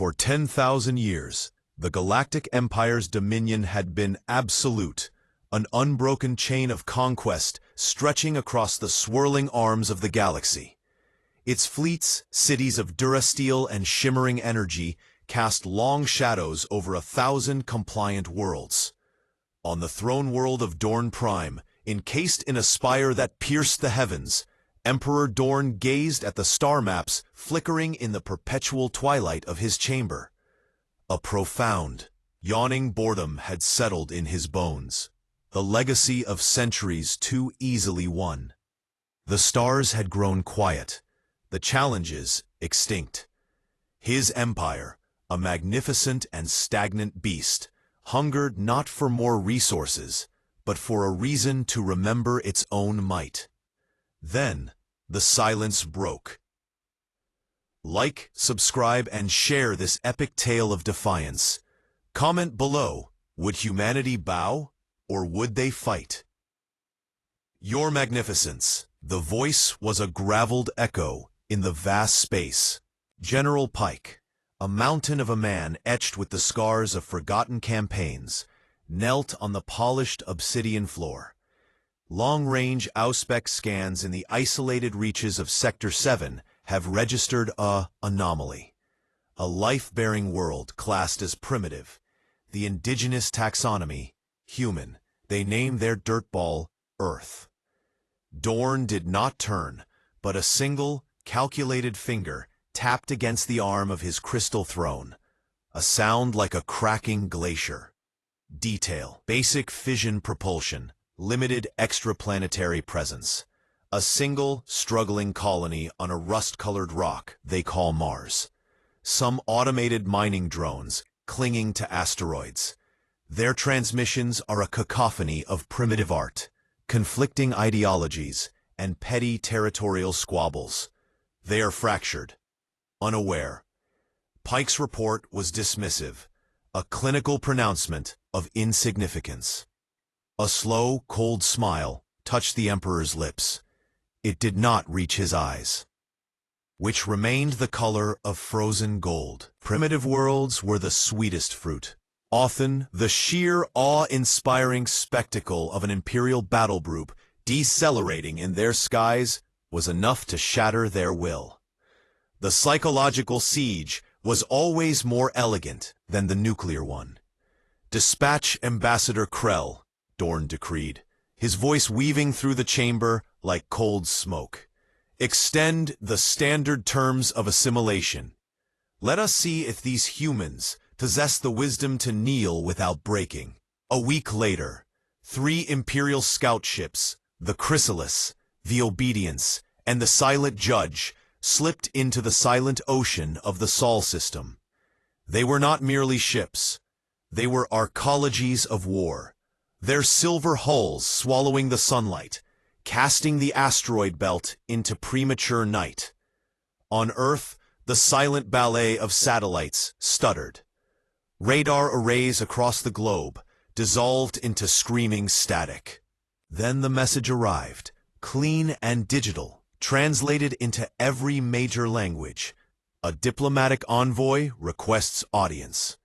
For 10,000 years, the Galactic Empire's dominion had been absolute, an unbroken chain of conquest stretching across the swirling arms of the galaxy. Its fleets, cities of durasteel and shimmering energy, cast long shadows over 1,000 compliant worlds. On the throne world of Dorn Prime, encased in a spire that pierced the heavens, Emperor Dorn gazed at the star maps flickering in the perpetual twilight of his chamber. A profound, yawning boredom had settled in his bones, the legacy of centuries too easily won. The stars had grown quiet, the challenges extinct. His empire, a magnificent and stagnant beast, hungered not for more resources, but for a reason to remember its own might. Then, the silence broke. Like, subscribe, and share this epic tale of defiance. Comment below, would humanity bow, or would they fight? Your Magnificence. The voice was a graveled echo in the vast space. General Pike, a mountain of a man etched with the scars of forgotten campaigns, knelt on the polished obsidian floor. Long-range Auspex scans in the isolated reaches of Sector 7 have registered a anomaly. A life-bearing world classed as primitive. The indigenous taxonomy, human. They name their dirtball Earth. Dorn did not turn, but a single, calculated finger tapped against the arm of his crystal throne. A sound like a cracking glacier. Detail. Basic fission propulsion. Limited extraplanetary presence. A single, struggling colony on a rust-colored rock they call Mars. Some automated mining drones clinging to asteroids. Their transmissions are a cacophony of primitive art, conflicting ideologies, and petty territorial squabbles. They are fractured, unaware. Pike's report was dismissive, a clinical pronouncement of insignificance. A slow, cold smile touched the Emperor's lips. It did not reach his eyes, which remained the color of frozen gold. Primitive worlds were the sweetest fruit. Often, the sheer, awe-inspiring spectacle of an Imperial battle group decelerating in their skies was enough to shatter their will. The psychological siege was always more elegant than the nuclear one. "Dispatch Ambassador Krell," Dorn decreed, his voice weaving through the chamber like cold smoke. "Extend the standard terms of assimilation. Let us see if these humans possess the wisdom to kneel without breaking." A week later, 3 Imperial scout ships, the Chrysalis, the Obedience, and the Silent Judge, slipped into the silent ocean of the Sol system. They were not merely ships. They were arcologies of war, their silver hulls swallowing the sunlight, casting the asteroid belt into premature night. On Earth, the silent ballet of satellites stuttered. Radar arrays across the globe dissolved into screaming static. Then the message arrived, clean and digital, translated into every major language. A diplomatic envoy requests audience.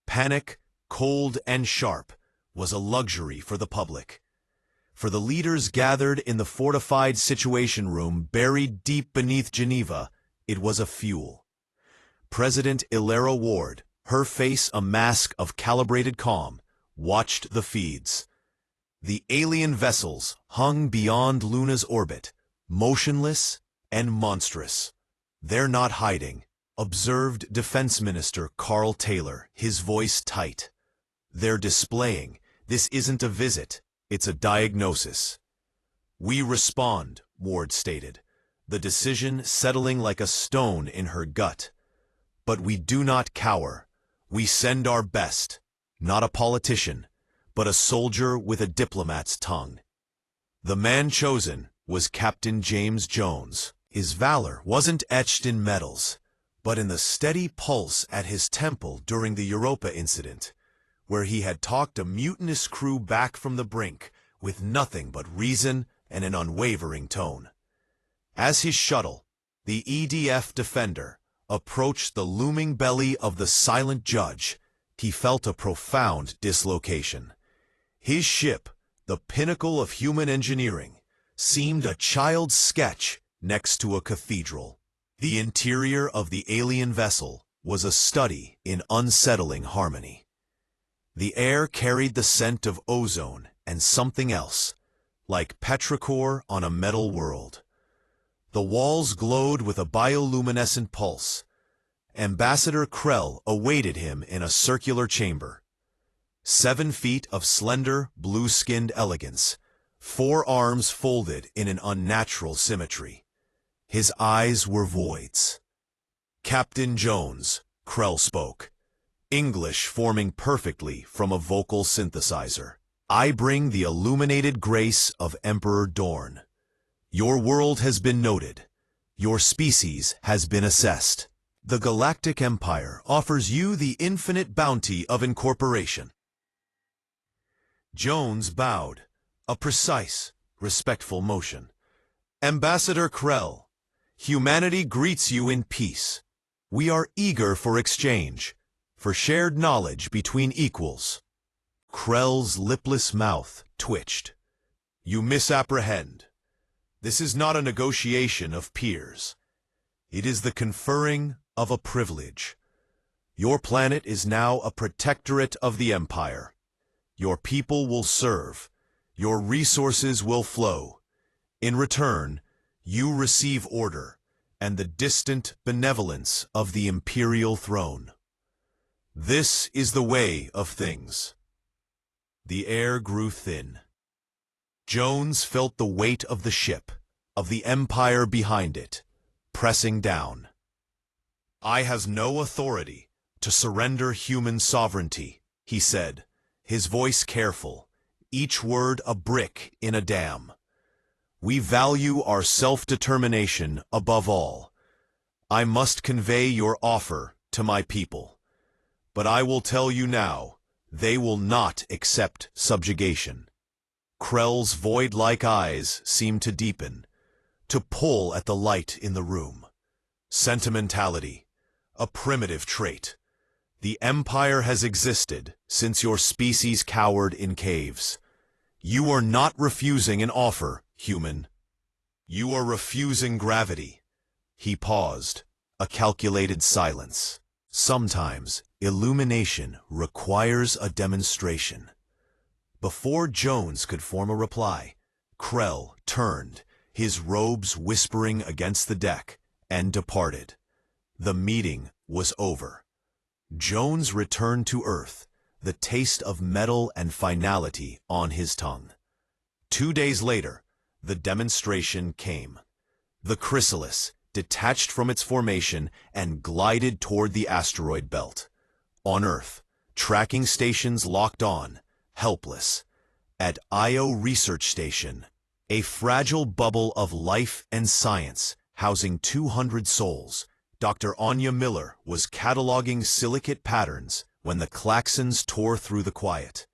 Panic, cold and sharp, was a luxury for the public. For the leaders gathered in the fortified Situation Room buried deep beneath Geneva, it was a fuel. President Ilera Ward, her face a mask of calibrated calm, watched the feeds. The alien vessels hung beyond Luna's orbit, motionless and monstrous. "They're not hiding," observed Defense Minister Carl Taylor, his voice tight. "They're displaying. This isn't a visit, it's a diagnosis." "We respond," Ward stated, the decision settling like a stone in her gut. "But we do not cower. We send our best, not a politician, but a soldier with a diplomat's tongue." The man chosen was Captain James Jones. His valor wasn't etched in medals, but in the steady pulse at his temple during the Europa incident, where he had talked a mutinous crew back from the brink with nothing but reason and an unwavering tone. As his shuttle, the EDF Defender, approached the looming belly of the silent judge, he felt a profound dislocation. His ship, the pinnacle of human engineering, seemed a child's sketch next to a cathedral. The interior of the alien vessel was a study in unsettling harmony. The air carried the scent of ozone and something else, like petrichor on a metal world. The walls glowed with a bioluminescent pulse. Ambassador Krell awaited him in a circular chamber. 7 feet of slender, blue-skinned elegance, 4 arms folded in an unnatural symmetry. His eyes were voids. "Captain Jones," Krell spoke, English forming perfectly from a vocal synthesizer. "I bring the illuminated grace of Emperor Dorn. Your world has been noted. Your species has been assessed. The Galactic Empire offers you the infinite bounty of incorporation." Jones bowed, a precise, respectful motion. "Ambassador Krell, humanity greets you in peace. We are eager for exchange, for shared knowledge between equals." Krell's lipless mouth twitched. "You misapprehend. This is not a negotiation of peers. It is the conferring of a privilege. Your planet is now a protectorate of the Empire. Your people will serve. Your resources will flow. In return, you receive order and the distant benevolence of the Imperial throne. This is the way of things." The air grew thin. Jones felt the weight of the ship, of the Empire behind it, pressing down. "I have no authority to surrender human sovereignty," he said, his voice careful, each word a brick in a dam. "We value our self-determination above all. I must convey your offer to my people. But I will tell you now, they will not accept subjugation." Krell's void-like eyes seemed to deepen, to pull at the light in the room. "Sentimentality, a primitive trait. The Empire has existed since your species cowered in caves. You are not refusing an offer, human. You are refusing gravity." He paused, a calculated silence. Sometimes, illumination requires a demonstration. Before Jones could form a reply, Krell turned, his robes whispering against the deck, and departed. The meeting was over. Jones returned to Earth, the taste of metal and finality on his tongue. 2 days later, the demonstration came. The chrysalis detached from its formation and glided toward the asteroid belt. On Earth, tracking stations locked on, helpless. At Io Research Station, a fragile bubble of life and science housing 200 souls, Dr. Anya Miller was cataloging silicate patterns when the klaxons tore through the quiet.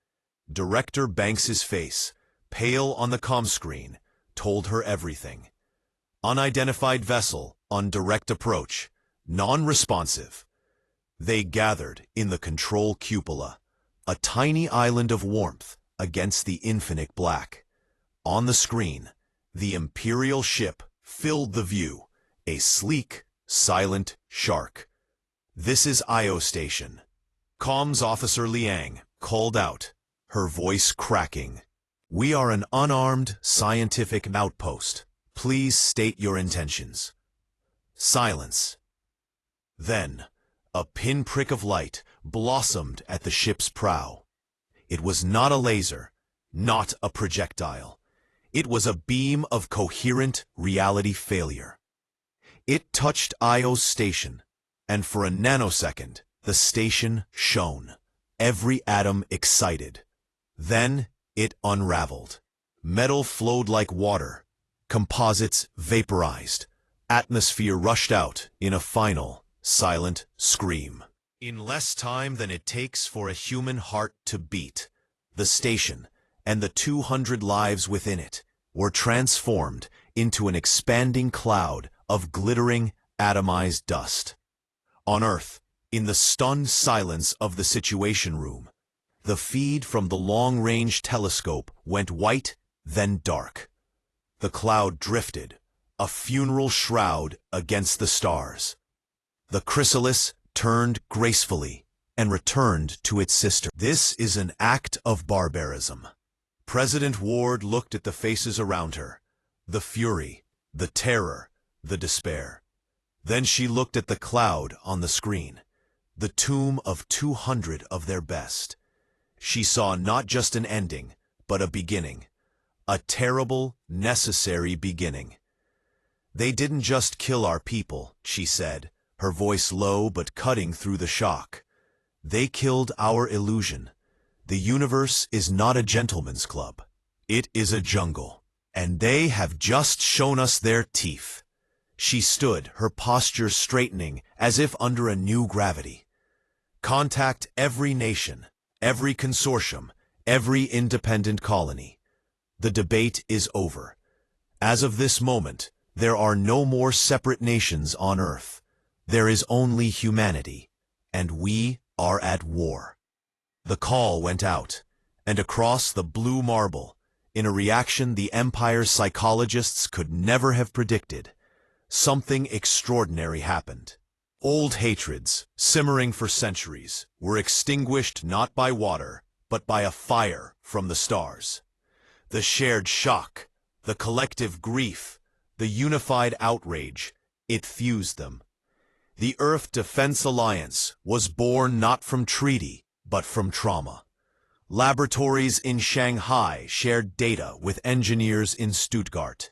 Director Banks's face, pale on the comm screen, told her everything. Unidentified vessel on direct approach, non-responsive. They gathered in the control cupola, a tiny island of warmth against the infinite black. On the screen, the Imperial ship filled the view, a sleek, silent shark. "This is Io Station," Comms Officer Liang called out, her voice cracking. "We are an unarmed scientific outpost. Please state your intentions." Silence. Then, a pinprick of light blossomed at the ship's prow. It was not a laser, not a projectile. It was a beam of coherent reality failure. It touched Io's station, and for a nanosecond, the station shone, every atom excited. Then it unraveled. Metal flowed like water, composites vaporized, atmosphere rushed out in a final, silent scream. In less time than it takes for a human heart to beat, the station and the 200 lives within it were transformed into an expanding cloud of glittering, atomized dust. On Earth, in the stunned silence of the Situation Room, the feed from the long-range telescope went white, then dark. The cloud drifted, a funeral shroud against the stars. The chrysalis turned gracefully and returned to its sister. This is an act of barbarism. President Ward looked at the faces around her, the fury, the terror, the despair. Then she looked at the cloud on the screen, the tomb of 200 of their best. She saw not just an ending, but a beginning. A terrible, necessary beginning. They didn't just kill our people, she said, her voice low but cutting through the shock. They killed our illusion. The universe is not a gentleman's club. It is a jungle. And they have just shown us their teeth. She stood, her posture straightening as if under a new gravity. Contact every nation, every consortium, every independent colony. The debate is over. As of this moment, there are no more separate nations on Earth. There is only humanity, and we are at war. The call went out, and across the blue marble, in a reaction the Empire's psychologists could never have predicted, something extraordinary happened. Old hatreds, simmering for centuries, were extinguished not by water, but by a fire from the stars. The shared shock, the collective grief, the unified outrage, it fused them. The Earth Defense Alliance was born not from treaty, but from trauma. Laboratories in Shanghai shared data with engineers in Stuttgart.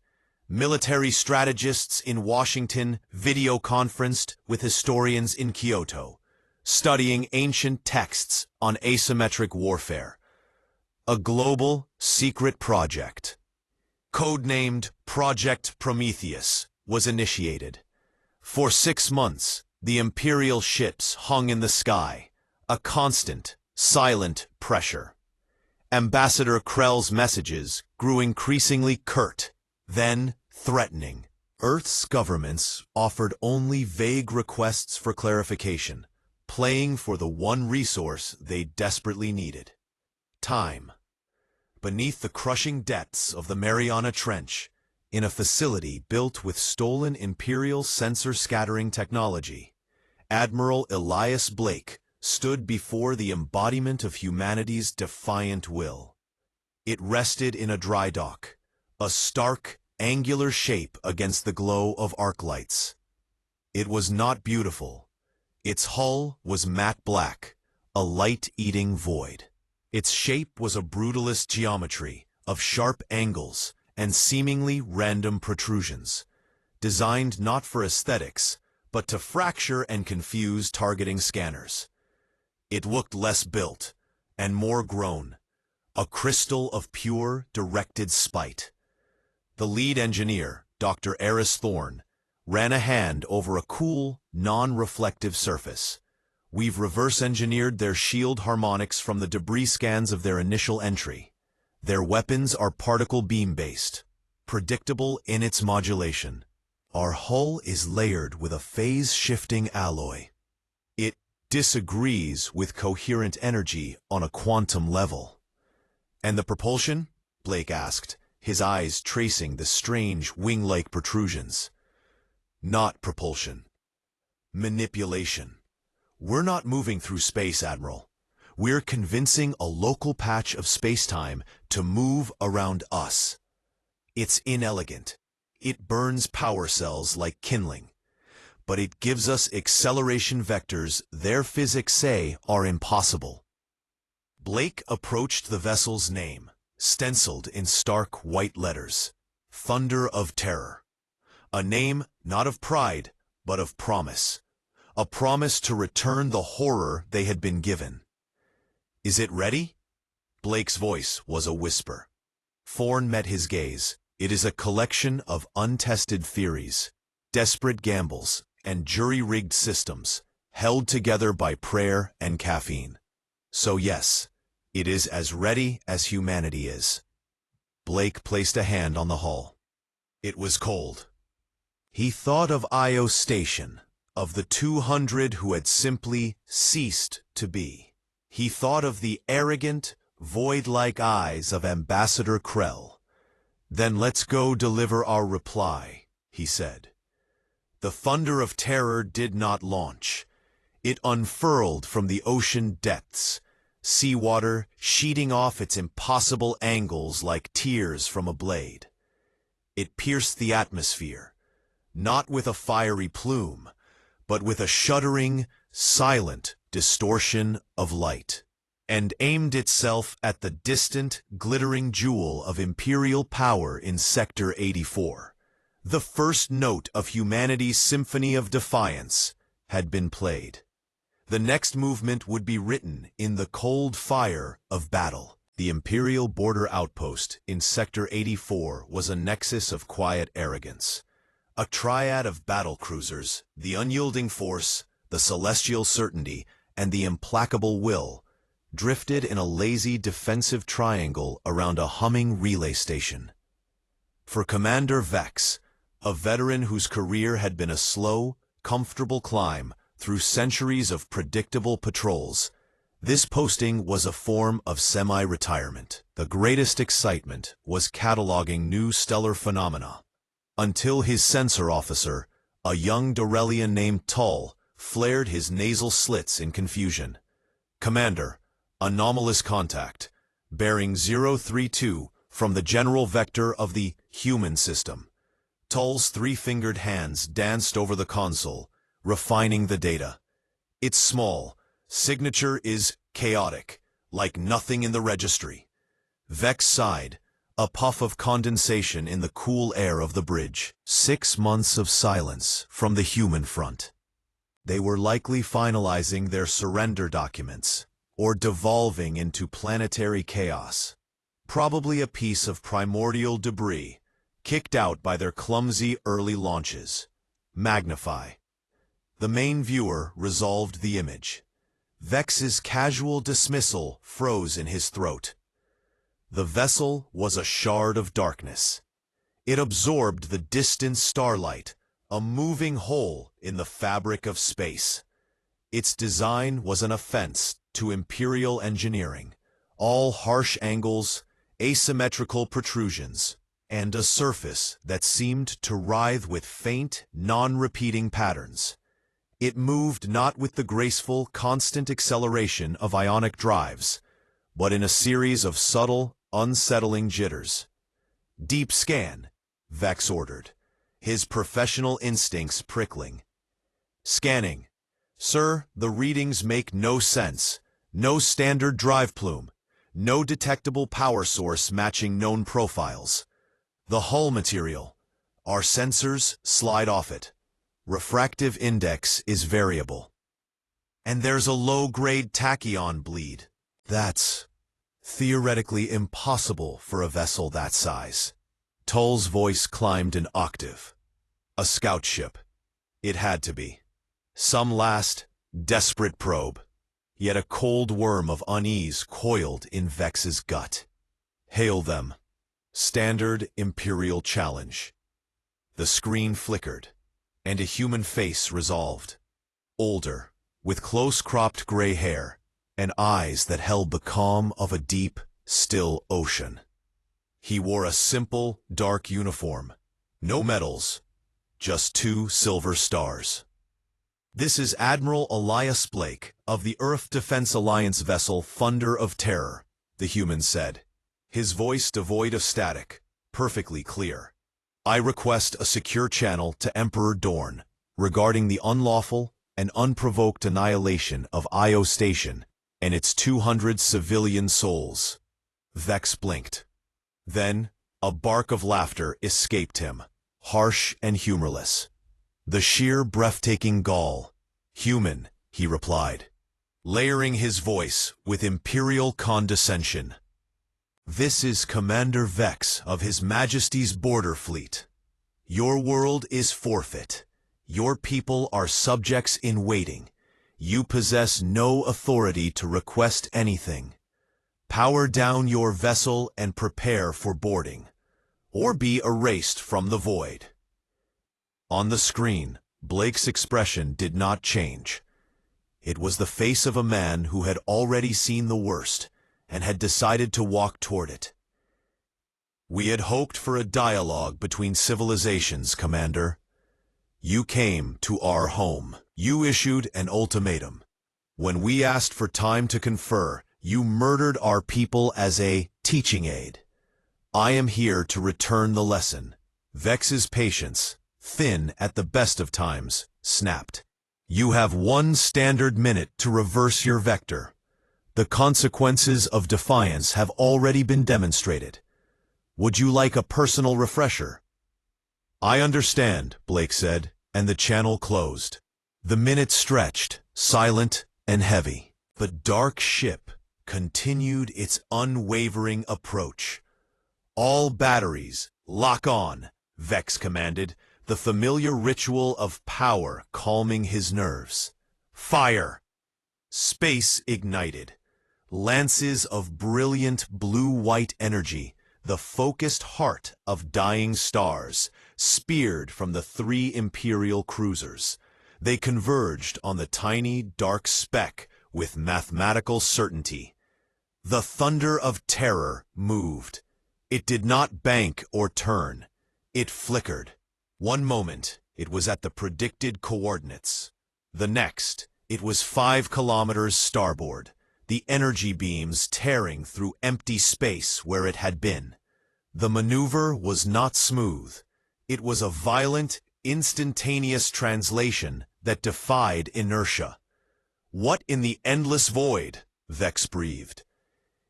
Military strategists in Washington video-conferenced with historians in Kyoto, studying ancient texts on asymmetric warfare. A global, secret project, codenamed Project Prometheus, was initiated. For 6 months, the Imperial ships hung in the sky, a constant, silent pressure. Ambassador Krell's messages grew increasingly curt, then threatening. Earth's governments offered only vague requests for clarification, playing for the one resource they desperately needed: time. Beneath the crushing depths of the Mariana Trench, in a facility built with stolen Imperial sensor-scattering technology, Admiral Elias Blake stood before the embodiment of humanity's defiant will. It rested in a dry dock, a stark, angular shape against the glow of arc lights. It was not beautiful. Its hull was matte black, a light-eating void. Its shape was a brutalist geometry of sharp angles and seemingly random protrusions, designed not for aesthetics, but to fracture and confuse targeting scanners. It looked less built and more grown, a crystal of pure, directed spite. The lead engineer, Dr. Eris Thorne, ran a hand over a cool, non-reflective surface. We've reverse-engineered their shield harmonics from the debris scans of their initial entry. Their weapons are particle beam-based, predictable in its modulation. Our hull is layered with a phase-shifting alloy. It disagrees with coherent energy on a quantum level. And the propulsion? Blake asked, his eyes tracing the strange wing-like protrusions. Not propulsion. Manipulation. We're not moving through space, Admiral. We're convincing a local patch of space-time to move around us. It's inelegant. It burns power cells like kindling. But it gives us acceleration vectors their physics say are impossible. Blake approached the vessel's name, stenciled in stark white letters. Thunder of Terror. A name not of pride, but of promise. A promise to return the horror they had been given. Is it ready? Blake's voice was a whisper. Thorne met his gaze. It is a collection of untested theories, desperate gambles, and jury-rigged systems, held together by prayer and caffeine. So yes, it is as ready as humanity is. Blake placed a hand on the hull. It was cold. He thought of Io Station, of the 200 who had simply ceased to be. He thought of the arrogant, void-like eyes of Ambassador Krell. "Then let's go deliver our reply," he said. The thunder of terror did not launch. It unfurled from the ocean depths, seawater sheeting off its impossible angles like tears from a blade. It pierced the atmosphere, not with a fiery plume, but with a shuddering, silent distortion of light, and aimed itself at the distant, glittering jewel of Imperial power in Sector 84. The first note of humanity's symphony of defiance had been played. The next movement would be written in the cold fire of battle. The Imperial border outpost in Sector 84 was a nexus of quiet arrogance. A triad of battle cruisers, the unyielding force, the celestial certainty, and the implacable will, drifted in a lazy defensive triangle around a humming relay station. For Commander Vex, a veteran whose career had been a slow, comfortable climb through centuries of predictable patrols, this posting was a form of semi-retirement. The greatest excitement was cataloging new stellar phenomena, until his sensor officer, a young Dorelian named Tull, flared his nasal slits in confusion. "Commander, anomalous contact, bearing 032 from the general vector of the human system." Tull's three-fingered hands danced over the console, refining the data. "It's small. Signature is chaotic, like nothing in the registry." Vex sighed, a puff of condensation in the cool air of the bridge. 6 months of silence from the human front. They were likely finalizing their surrender documents, or devolving into planetary chaos. Probably a piece of primordial debris, kicked out by their clumsy early launches. Magnify. The main viewer resolved the image. Vex's casual dismissal froze in his throat. The vessel was a shard of darkness. It absorbed the distant starlight, a moving hole in the fabric of space. Its design was an offense to Imperial engineering. All harsh angles, asymmetrical protrusions, and a surface that seemed to writhe with faint, non-repeating patterns. It moved not with the graceful, constant acceleration of ionic drives, but in a series of subtle, unsettling jitters. "Deep scan," Vex ordered, his professional instincts prickling. "Scanning. Sir, the readings make no sense. No standard drive plume. No detectable power source matching known profiles. The hull material. Our sensors slide off it. Refractive index is variable. And there's a low-grade tachyon bleed. That's theoretically impossible for a vessel that size." Tull's voice climbed an octave. "A scout ship. It had to be. Some last, desperate probe." Yet a cold worm of unease coiled in Vex's gut. "Hail them. Standard Imperial challenge." The screen flickered, and a human face resolved. Older, with close-cropped gray hair, and eyes that held the calm of a deep, still ocean. He wore a simple, dark uniform. No medals, just 2 silver stars. "This is Admiral Elias Blake of the Earth Defense Alliance vessel Thunder of Terror," the human said, his voice devoid of static, perfectly clear. "I request a secure channel to Emperor Dorn regarding the unlawful and unprovoked annihilation of Io Station and its 200 civilian souls." Vex blinked. Then, a bark of laughter escaped him, harsh and humorless. "The sheer breathtaking gall. Human," he replied, layering his voice with imperial condescension. "This is Commander Vex of His Majesty's Border Fleet. Your world is forfeit. Your people are subjects in waiting. You possess no authority to request anything. Power down your vessel and prepare for boarding, or be erased from the void." On the screen, Blake's expression did not change. It was the face of a man who had already seen the worst and had decided to walk toward it. "We had hoped for a dialogue between civilizations, Commander. You came to our home. You issued an ultimatum. When we asked for time to confer, you murdered our people as a teaching aid. I am here to return the lesson." Vex's patience, thin at the best of times, snapped. "You have 1 standard minute to reverse your vector. The consequences of defiance have already been demonstrated. Would you like a personal refresher?" "I understand," Blake said, and the channel closed. The minute stretched, silent and heavy. The dark ship continued its unwavering approach. "All batteries, lock on," Vex commanded, the familiar ritual of power calming his nerves. "Fire!" Space ignited. Lances of brilliant blue-white energy, the focused heart of dying stars, speared from the 3 Imperial cruisers. They converged on the tiny, dark speck with mathematical certainty. The thunder of terror moved. It did not bank or turn. It flickered. One moment, it was at the predicted coordinates. The next, it was 5 kilometers starboard, the energy beams tearing through empty space where it had been. The maneuver was not smooth. It was a violent, instantaneous translation that defied inertia. "What in the endless void?" Vex breathed.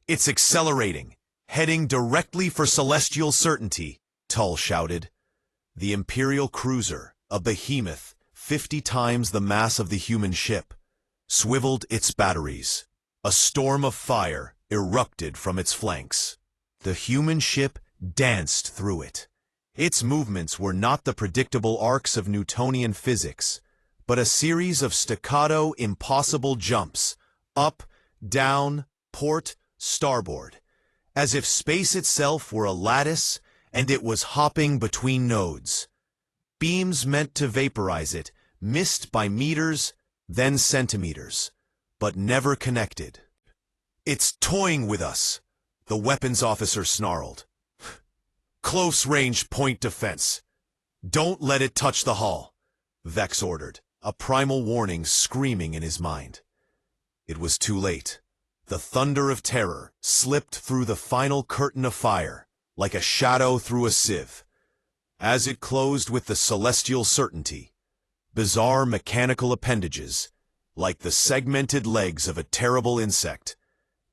"It's accelerating, heading directly for celestial certainty," Tull shouted. The Imperial cruiser, a behemoth 50 times the mass of the human ship, swiveled its batteries. A storm of fire erupted from its flanks. The human ship danced through it. Its movements were not the predictable arcs of Newtonian physics, but a series of staccato, impossible jumps, up, down, port, starboard, as if space itself were a lattice and it was hopping between nodes. Beams meant to vaporize it, missed by meters, then centimeters, but never connected. "It's toying with us," the weapons officer snarled. "Close-range point defense. Don't let it touch the hull," Vex ordered, a primal warning screaming in his mind. It was too late. The thunder of terror slipped through the final curtain of fire, like a shadow through a sieve. As it closed with the celestial certainty, bizarre mechanical appendages, like the segmented legs of a terrible insect,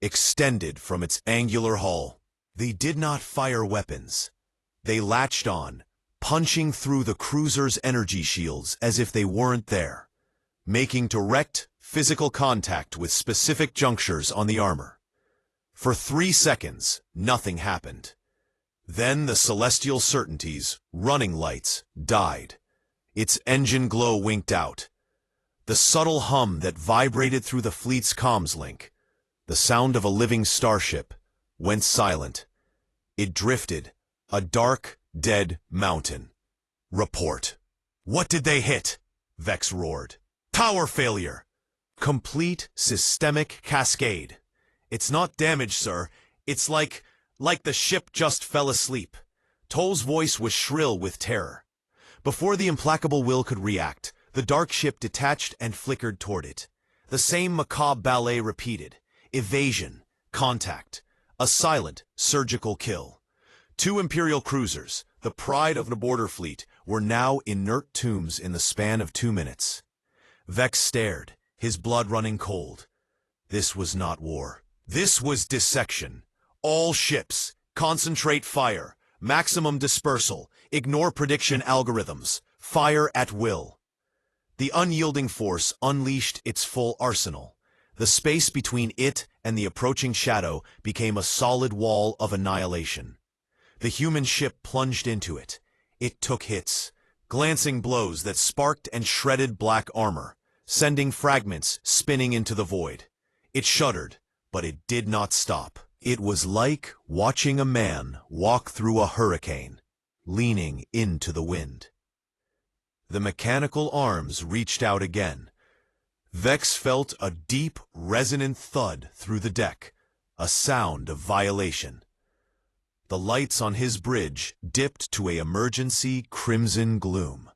extended from its angular hull. They did not fire weapons. They latched on, punching through the cruiser's energy shields as if they weren't there, making direct, physical contact with specific junctures on the armor. For 3 seconds, nothing happened. Then the celestial certainty's running lights died. Its engine glow winked out. The subtle hum that vibrated through the fleet's comms link, the sound of a living starship, went silent. It drifted, a dark, dead mountain. "Report." "What did they hit?" Vex roared. "Power failure." "Complete systemic cascade." "It's not damage, sir. It's like the ship just fell asleep." Toll's voice was shrill with terror. Before the implacable will could react, the dark ship detached and flickered toward it. The same macabre ballet repeated. Evasion, contact, a silent, surgical kill. 2 Imperial cruisers, the pride of the border fleet, were now inert tombs in the span of 2 minutes. Vex stared, his blood running cold. This was not war. This was dissection. All ships, concentrate fire, maximum dispersal, ignore prediction algorithms, fire at will. The unyielding force unleashed its full arsenal. The space between it and the approaching shadow became a solid wall of annihilation. The human ship plunged into it. It took hits, glancing blows that sparked and shredded black armor, sending fragments spinning into the void. It shuddered, but it did not stop. It was like watching a man walk through a hurricane, leaning into the wind. The mechanical arms reached out again. Vex felt a deep, resonant thud through the deck, a sound of violation. The lights on his bridge dipped to an emergency crimson gloom.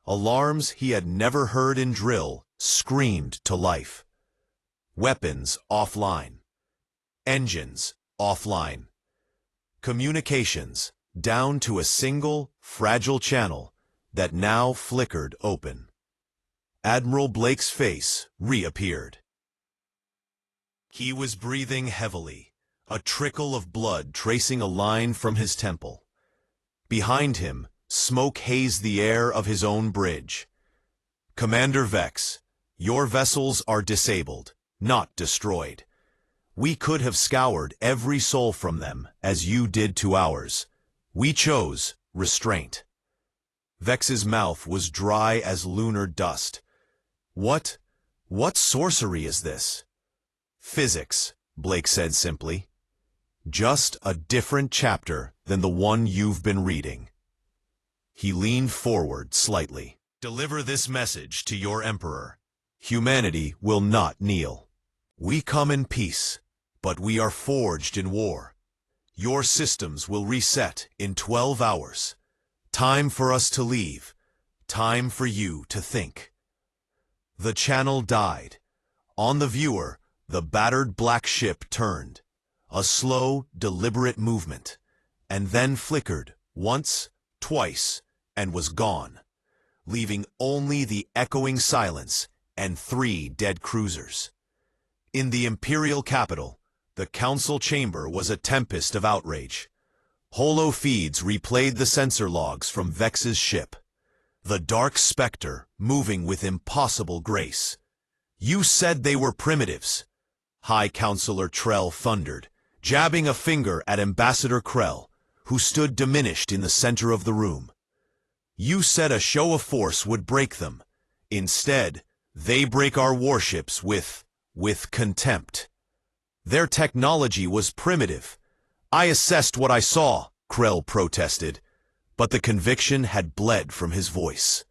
Alarms he had never heard in drill screamed to life. Weapons offline. Engines offline. Communications down to a single, fragile channel that now flickered open. Admiral Blake's face reappeared. He was breathing heavily, a trickle of blood tracing a line from his temple. Behind him, smoke hazed the air of his own bridge. Commander Vex, your vessels are disabled, not destroyed. We could have scoured every soul from them, as you did to ours. We chose restraint. Vex's mouth was dry as lunar dust. What sorcery is this? Physics, Blake said simply. Just a different chapter than the one you've been reading. He leaned forward slightly. Deliver this message to your Emperor. Humanity will not kneel. We come in peace, but we are forged in war. Your systems will reset in 12 hours. Time for us to leave. Time for you to think. The channel died. On the viewer, the battered black ship turned. A slow, deliberate movement, and then flickered once, twice, and was gone, leaving only the echoing silence and 3 dead cruisers. In the Imperial capital, the council chamber was a tempest of outrage. Holo feeds replayed the sensor logs from Vex's ship. The dark specter moving with impossible grace. You said they were primitives, High Counselor Trell thundered, jabbing a finger at Ambassador Krell, who stood diminished in the center of the room. You said a show of force would break them. Instead, they break our warships with contempt. Their technology was primitive. I assessed what I saw, Krell protested, but the conviction had bled from his voice.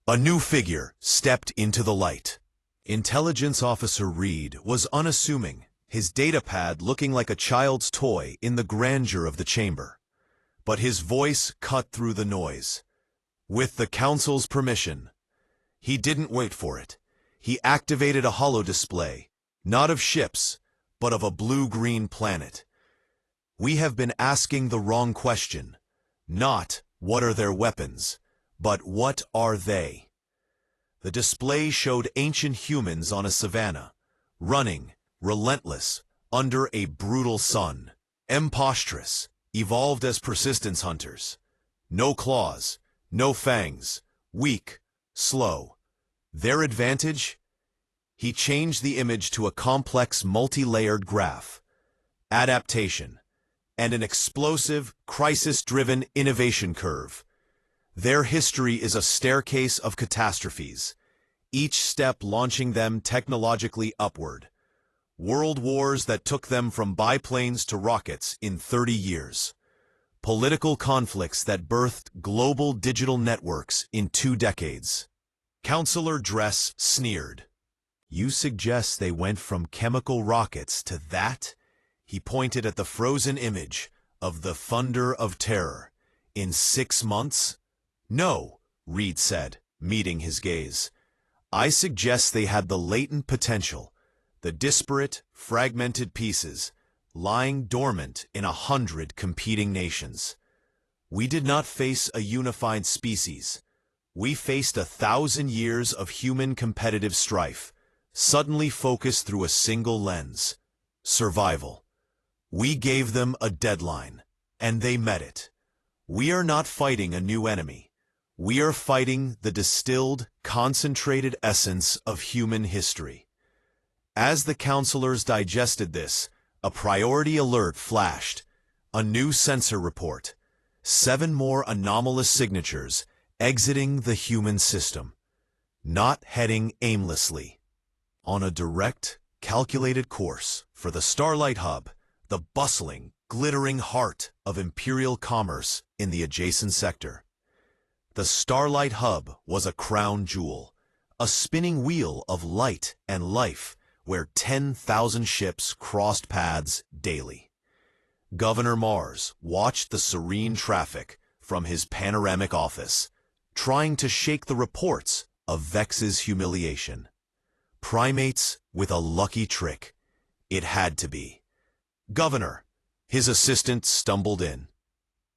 A new figure stepped into the light. Intelligence Officer Reed was unassuming, his datapad looking like a child's toy in the grandeur of the chamber. But his voice cut through the noise. With the Council's permission. He didn't wait for it. He activated a holodisplay, not of ships, but of a blue-green planet. We have been asking the wrong question. Not, what are their weapons, but what are they? The display showed ancient humans on a savanna, running, relentless, under a brutal sun. Impostrous, evolved as persistence hunters. No claws, no fangs, weak, slow. Their advantage? He changed the image to a complex multi-layered graph. Adaptation. And an explosive, crisis-driven innovation curve. Their history is a staircase of catastrophes, each step launching them technologically upward. World wars that took them from biplanes to rockets in 30 years. Political conflicts that birthed global digital networks in 2 decades. Counselor Dress sneered. You suggest they went from chemical rockets to that? He pointed at the frozen image of the Thunder of Terror. In 6 months? No, Reed said, meeting his gaze. I suggest they had the latent potential, the disparate, fragmented pieces, lying dormant in 100 competing nations. We did not face a unified species. We faced 1,000 years of human competitive strife, suddenly focused through a single lens: survival. We gave them a deadline, and they met it. We are not fighting a new enemy. We are fighting the distilled, concentrated essence of human history. As the counselors digested this, a priority alert flashed. A new sensor report. 7 more anomalous signatures exiting the human system. Not heading aimlessly. On a direct, calculated course for the Starlight Hub, the bustling, glittering heart of Imperial commerce in the adjacent sector. The Starlight Hub was a crown jewel, a spinning wheel of light and life where 10,000 ships crossed paths daily. Governor Mars watched the serene traffic from his panoramic office, trying to shake the reports of Vex's humiliation. Primates with a lucky trick. It had to be. Governor, his assistant stumbled in,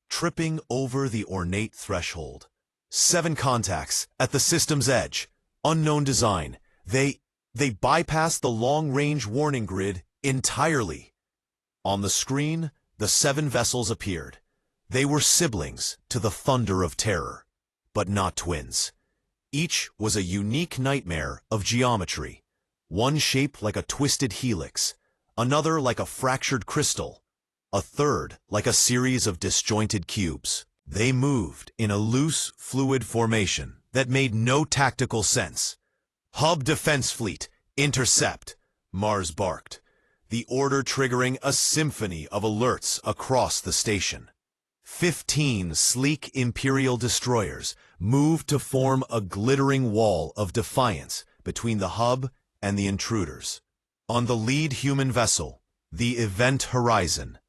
tripping over the ornate threshold. 7 contacts at the system's edge. Unknown design. They bypassed the long-range warning grid entirely. On the screen, the 7 vessels appeared. They were siblings to the Thunder of Terror, but not twins. Each was a unique nightmare of geometry. One shaped like a twisted helix, another like a fractured crystal, a third like a series of disjointed cubes. They moved in a loose, fluid formation that made no tactical sense. "Hub Defense Fleet, intercept," Mars barked, the order triggering a symphony of alerts across the station. 15 sleek Imperial destroyers moved to form a glittering wall of defiance between the hub and the intruders. On the lead human vessel, the Event Horizon,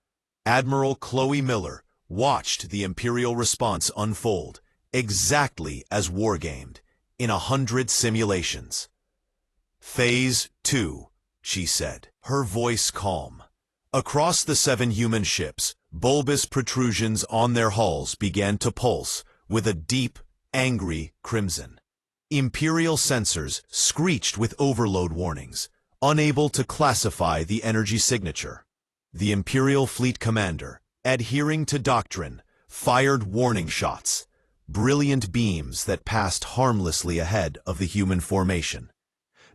Admiral Chloe Miller watched the Imperial response unfold, exactly as wargamed, in 100 simulations. "Phase 2, she said, her voice calm. Across the 7 human ships, bulbous protrusions on their hulls began to pulse with a deep, angry crimson. Imperial sensors screeched with overload warnings, unable to classify the energy signature. The Imperial Fleet Commander, adhering to doctrine, fired warning shots, brilliant beams that passed harmlessly ahead of the human formation.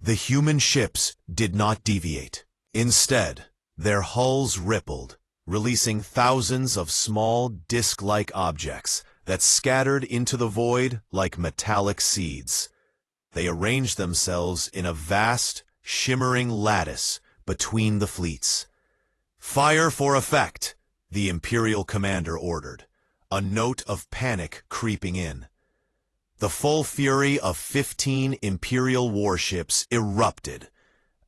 The human ships did not deviate. Instead, their hulls rippled, releasing thousands of small disc-like objects that scattered into the void like metallic seeds. They arranged themselves in a vast, shimmering lattice between the fleets. "Fire for effect," the Imperial commander ordered, a note of panic creeping in. The full fury of 15 Imperial warships erupted,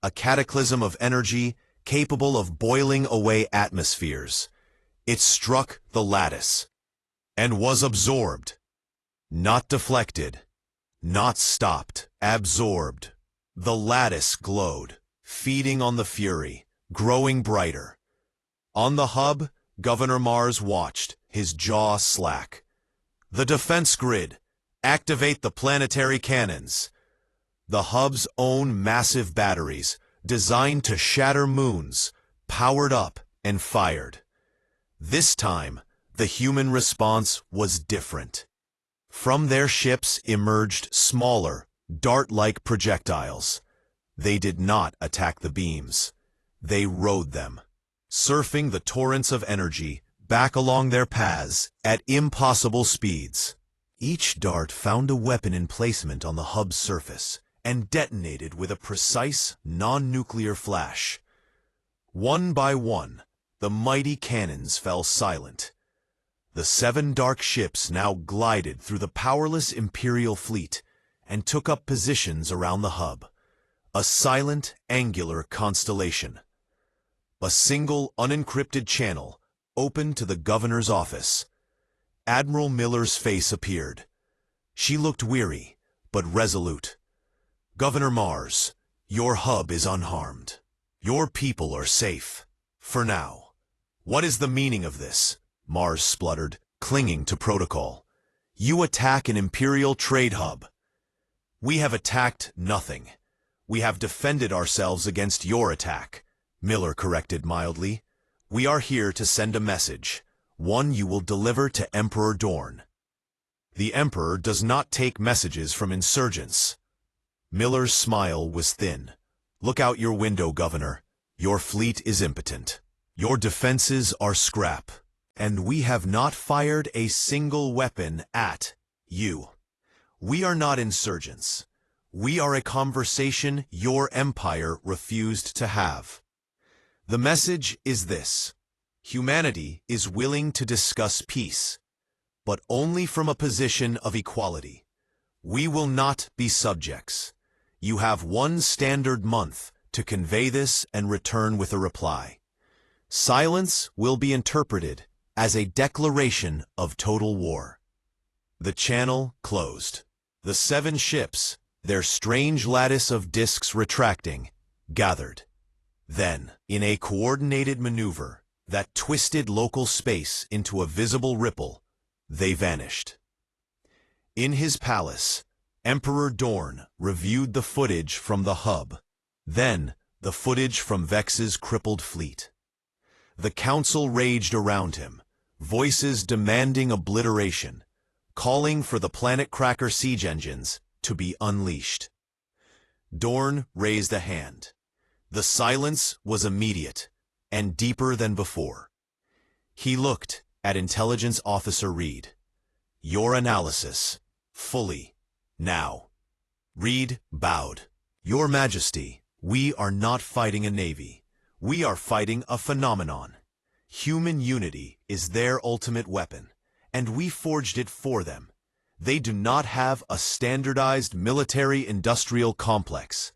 a cataclysm of energy capable of boiling away atmospheres. It struck the lattice and was absorbed, not deflected, not stopped, absorbed. The lattice glowed, feeding on the fury, growing brighter. On the hub, Governor Mars watched, his jaw slack. "The defense grid. Activate the planetary cannons." The hub's own massive batteries, designed to shatter moons, powered up and fired. This time, the human response was different. From their ships emerged smaller, dart-like projectiles. They did not attack the beams. They rode them, surfing the torrents of energy back along their paths at impossible speeds. Each dart found a weapon emplacement on the hub's surface and detonated with a precise, non-nuclear flash. One by one, the mighty cannons fell silent. The 7 dark ships now glided through the powerless Imperial fleet and took up positions around the hub, a silent, angular constellation. A single unencrypted channel opened to the governor's office. Admiral Miller's face appeared. She looked weary, but resolute. "Governor Mars, your hub is unharmed. Your people are safe. For now." "What is the meaning of this?" Mars spluttered, clinging to protocol. "You attack an Imperial trade hub." "We have attacked nothing. We have defended ourselves against your attack," Miller corrected mildly. "We are here to send a message, one you will deliver to Emperor Dorn." "The Emperor does not take messages from insurgents." Miller's smile was thin. "Look out your window, Governor. Your fleet is impotent. Your defenses are scrap. And we have not fired a single weapon at you. We are not insurgents. We are a conversation your empire refused to have. The message is this: humanity is willing to discuss peace. but only from a position of equality. We will not be subjects. You have 1 standard month to convey this and return with a reply. Silence will be interpreted as a declaration of total war. The channel closed. The 7 ships, their strange lattice of disks retracting, gathered. Then, in a coordinated maneuver that twisted local space into a visible ripple, they vanished. In his palace, Emperor Dorn reviewed the footage from the hub, then the footage from Vex's crippled fleet. The council raged around him, voices demanding obliteration, calling for the Planet Cracker siege engines to be unleashed. Dorn raised a hand. The silence was immediate and deeper than before. He looked at Intelligence Officer Reed. Your analysis, fully, now. Reed bowed. Your Majesty, we are not fighting a navy. We are fighting a phenomenon. Human unity is their ultimate weapon, and we forged it for them. They do not have a standardized military-industrial complex.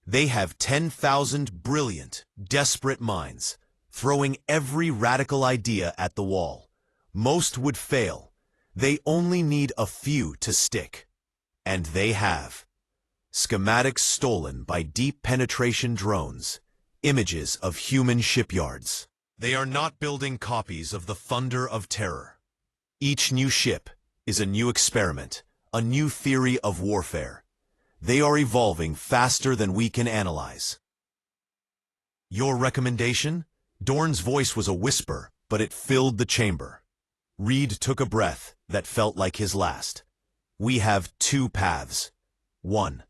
They have 10,000 brilliant, desperate minds, throwing every radical idea at the wall. Most would fail. They only need a few to stick. And they have. Schematics stolen by deep penetration drones, images of human shipyards. They are not building copies of the thunder of terror. Each new ship is a new experiment, a new theory of warfare. They are evolving faster than we can analyze. Your recommendation? Dorn's voice was a whisper, but it filled the chamber. Reed took a breath that felt like his last. We have 2 paths. 1.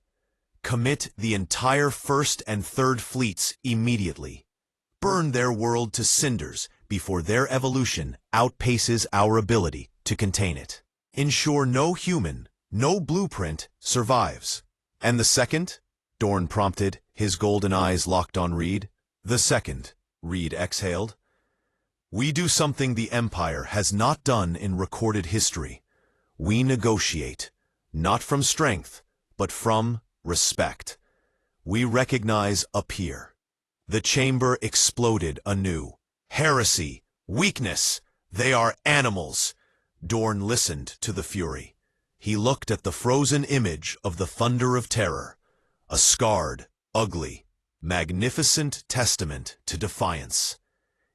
Commit the entire 1st and 3rd fleets immediately. Burn their world to cinders before their evolution outpaces our ability to contain it. Ensure no human, no blueprint survives. And the 2nd? Dorn prompted, his golden eyes locked on Reed. The 2nd, Reed exhaled. We do something the Empire has not done in recorded history. We negotiate, not from strength, but from respect. We recognize a peer. The chamber exploded anew. Heresy, weakness, they are animals. Dorn listened to the fury. He looked at the frozen image of the thunder of terror, a scarred, ugly, magnificent testament to defiance.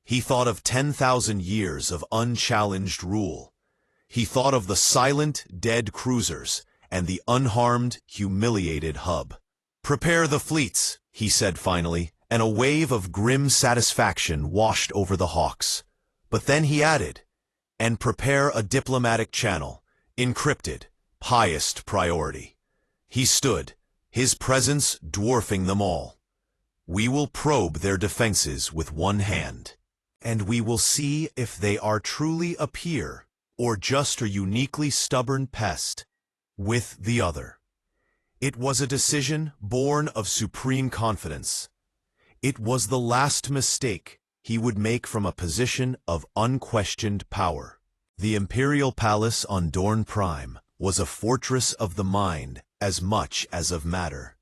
He thought of 10,000 years of unchallenged rule. He thought of the silent, dead cruisers and the unharmed, humiliated hub. Prepare the fleets, he said finally, and a wave of grim satisfaction washed over the Hawks. But then he added, and prepare a diplomatic channel, encrypted, highest priority. He stood, his presence dwarfing them all. We will probe their defenses with one hand, and we will see if they are truly a peer or just a uniquely stubborn pest with the other. It was a decision born of supreme confidence. It was the last mistake he would make from a position of unquestioned power. The Imperial Palace on Dorn Prime was a fortress of the mind as much as of matter.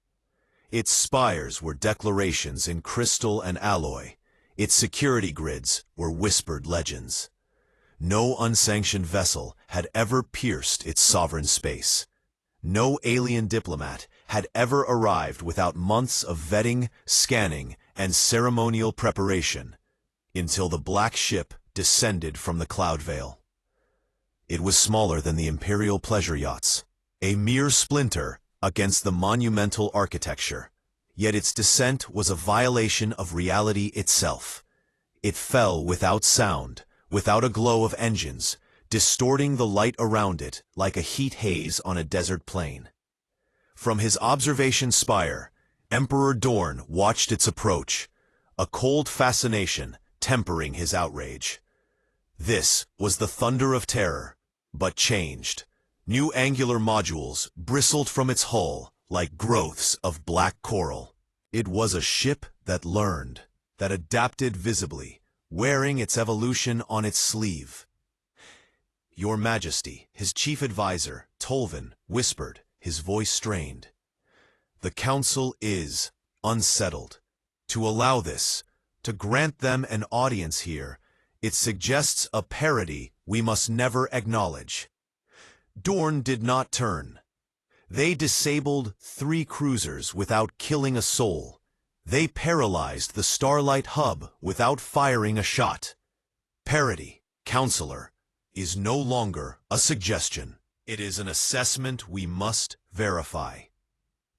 Its spires were declarations in crystal and alloy. Its security grids were whispered legends. No unsanctioned vessel had ever pierced its sovereign space. No alien diplomat had ever arrived without months of vetting, scanning, and ceremonial preparation, until the black ship descended from the cloud veil. It was smaller than the Imperial pleasure yachts, a mere splinter against the monumental architecture, yet its descent was a violation of reality itself. It fell without sound, without a glow of engines, distorting the light around it like a heat haze on a desert plain. From his observation spire, Emperor Dorn watched its approach, a cold fascination tempering his outrage. This was the thunder of terror, but changed. New angular modules bristled from its hull like growths of black coral. It was a ship that learned, that adapted visibly, wearing its evolution on its sleeve. Your Majesty, his chief advisor, Tolvin, whispered, his voice strained. The council is unsettled. To allow this, to grant them an audience here, it suggests a parity we must never acknowledge. Dorn did not turn. They disabled 3 cruisers without killing a soul. They paralyzed the Starlight hub without firing a shot. Parity, Counselor, is no longer a suggestion. It is an assessment we must verify.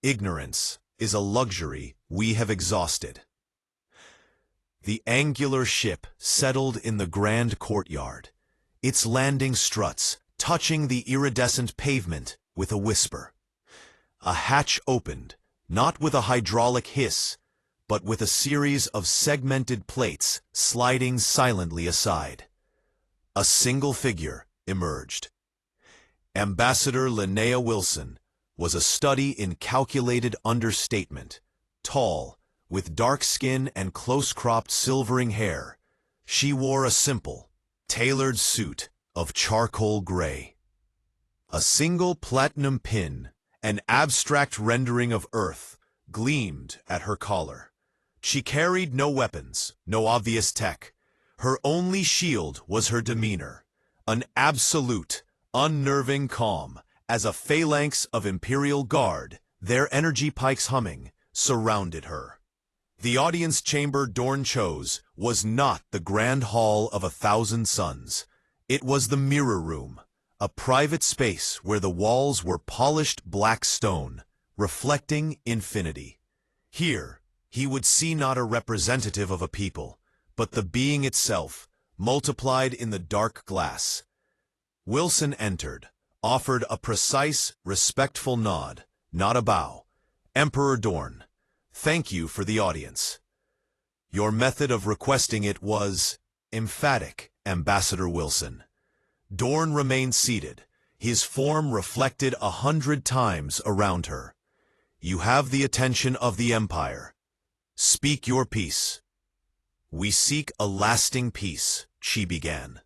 Ignorance is a luxury we have exhausted. The angular ship settled in the grand courtyard, its landing struts touching the iridescent pavement with a whisper. A hatch opened, not with a hydraulic hiss, but with a series of segmented plates sliding silently aside. A single figure emerged. Ambassador Linnea Wilson was a study in calculated understatement, tall, with dark skin and close-cropped silvering hair. She wore a simple, tailored suit of charcoal gray. A single platinum pin, an abstract rendering of Earth, gleamed at her collar. She carried no weapons, no obvious tech. Her only shield was her demeanor, an absolute, unnerving calm, as a phalanx of Imperial Guard, their energy pikes humming, surrounded her. The audience chamber Dorn chose was not the grand hall of 1,000 suns. It was the mirror room, a private space where the walls were polished black stone, reflecting infinity. Here, he would see not a representative of a people, but the being itself, multiplied in the dark glass. Wilson entered, offered a precise, respectful nod, not a bow. Emperor Dorn, thank you for the audience. Your method of requesting it was emphatic, Ambassador Wilson. Dorn remained seated, his form reflected 100 times around her. You have the attention of the Empire. Speak your piece. We seek a lasting peace, she began,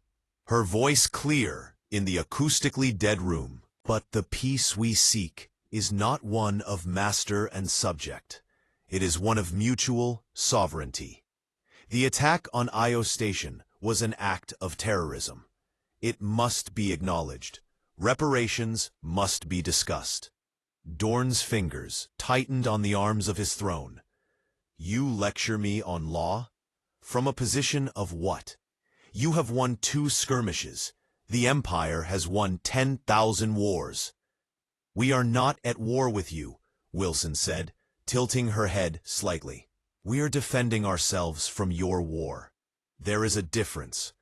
her voice clear in the acoustically dead room. But the peace we seek is not one of master and subject. It is one of mutual sovereignty. The attack on Io Station was an act of terrorism. It must be acknowledged. Reparations must be discussed. Dorn's fingers tightened on the arms of his throne. You lecture me on law? From a position of what? You have won 2 skirmishes. The Empire has won 10,000 wars. We are not at war with you, Wilson said, tilting her head slightly. We are defending ourselves from your war. There is a difference.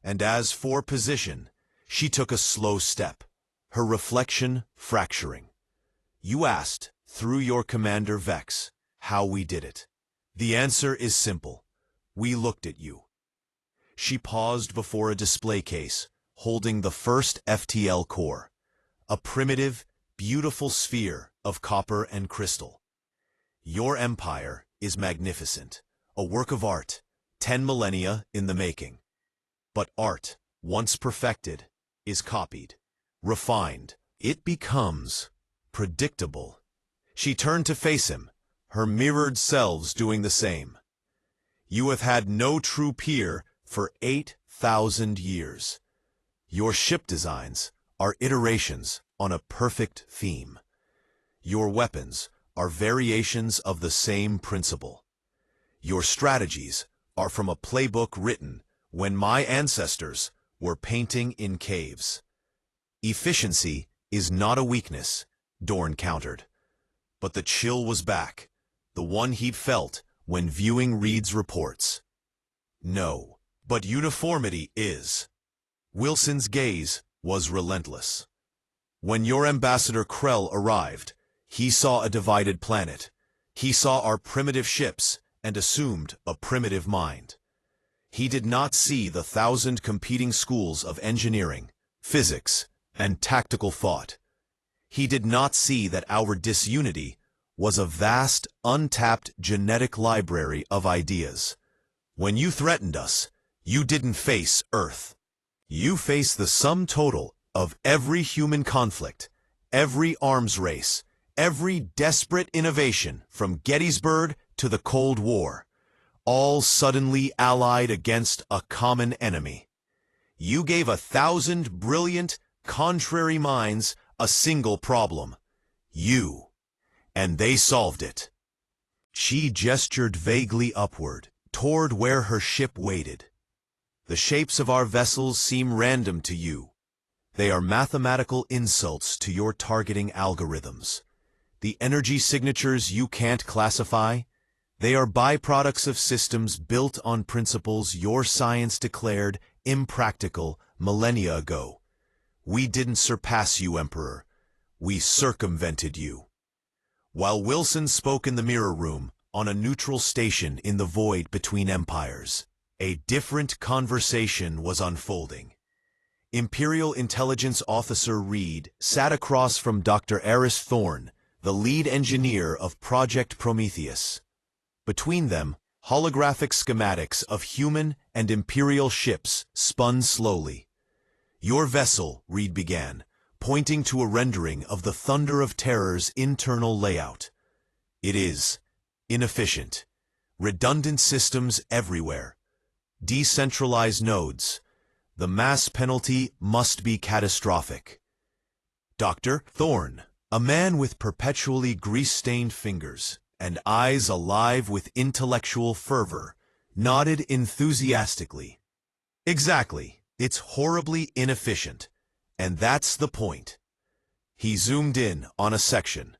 And as for position, she took a slow step, her reflection fracturing. You asked, through your commander Vex, how we did it. The answer is simple. We looked at you. She paused before a display case, holding the first FTL core, a primitive, beautiful sphere of copper and crystal. Your empire is magnificent, a work of art, 10 millennia in the making. But art, once perfected, is copied, refined. It becomes predictable. She turned to face him, her mirrored selves doing the same. You have had no true peer for 8,000 years. Your ship designs are iterations on a perfect theme. Your weapons are variations of the same principle. Your strategies are from a playbook written when my ancestors were painting in caves. Efficiency is not a weakness, Dorn countered. But the chill was back, the one he'd felt when viewing Reed's reports. No, but uniformity is. Wilson's gaze was relentless. When your ambassador Krell arrived, he saw a divided planet. He saw our primitive ships and assumed a primitive mind. He did not see the 1,000 competing schools of engineering, physics, and tactical thought. He did not see that our disunity was a vast, untapped genetic library of ideas. When you threatened us, you didn't face Earth. You face the sum total of every human conflict, every arms race, every desperate innovation from Gettysburg to the Cold War, all suddenly allied against a common enemy. You gave 1,000 brilliant, contrary minds a single problem. You. And they solved it. She gestured vaguely upward, toward where her ship waited. The shapes of our vessels seem random to you. They are mathematical insults to your targeting algorithms. The energy signatures you can't classify, they are byproducts of systems built on principles your science declared impractical millennia ago. We didn't surpass you, Emperor. We circumvented you. While Wilson spoke in the mirror room, on a neutral station in the void between empires, a different conversation was unfolding. Imperial Intelligence Officer Reed sat across from Dr. Eris Thorne, the lead engineer of Project Prometheus. Between them, holographic schematics of human and Imperial ships spun slowly. Your vessel, Reed began, pointing to a rendering of the Thunder of Terror's internal layout. It is inefficient. Redundant systems everywhere. Decentralized nodes. The mass penalty must be catastrophic. Dr. Thorne, a man with perpetually grease-stained fingers and eyes alive with intellectual fervor, nodded enthusiastically. Exactly. It's horribly inefficient. And that's the point. He zoomed in on a section.